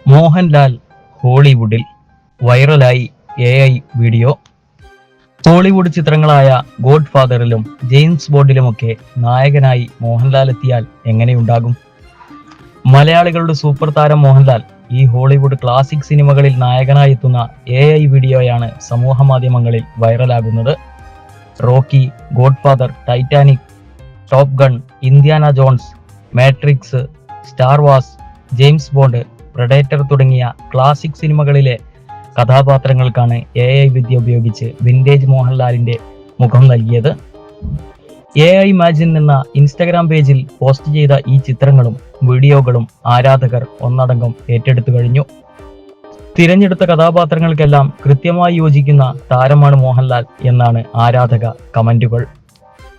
മോഹൻലാൽ ഹോളിവുഡിൽ വൈറലായി AI വീഡിയോ. ഹോളിവുഡ് ചിത്രങ്ങളായ ഗോഡ് ഫാദറിലും ജെയിംസ് ബോണ്ടിലുമൊക്കെ നായകനായി മോഹൻലാൽ എത്തിയാൽ എങ്ങനെയുണ്ടാകും? മലയാളികളുടെ സൂപ്പർ താരം മോഹൻലാൽ ഈ ഹോളിവുഡ് ക്ലാസിക് സിനിമകളിൽ നായകനായി എത്തുന്ന AI വീഡിയോയാണ് സമൂഹ മാധ്യമങ്ങളിൽ വൈറലാകുന്നത്. Rocky, Godfather, Titanic, Top Gun, Indiana Jones, Matrix, Star Wars, James Bond, Predator തുടങ്ങിയ ക്ലാസിക് സിനിമകളിലെ കഥാപാത്രങ്ങൾക്കാണ് AI വിദ്യ ഉപയോഗിച്ച് വിന്റേജ് മോഹൻലാലിന്റെ മുഖം നൽകിയത്. AI ഇമാജിൻ എന്ന ഇൻസ്റ്റഗ്രാം പേജിൽ പോസ്റ്റ് ചെയ്ത ഈ ചിത്രങ്ങളും വീഡിയോകളും ആരാധകർ ഒന്നടങ്കം ഏറ്റെടുത്തു കഴിഞ്ഞു. തിരഞ്ഞെടുത്ത കഥാപാത്രങ്ങൾക്കെല്ലാം കൃത്യമായി യോജിക്കുന്ന താരമാണ് മോഹൻലാൽ എന്നാണ് ആരാധക കമന്റുകൾ.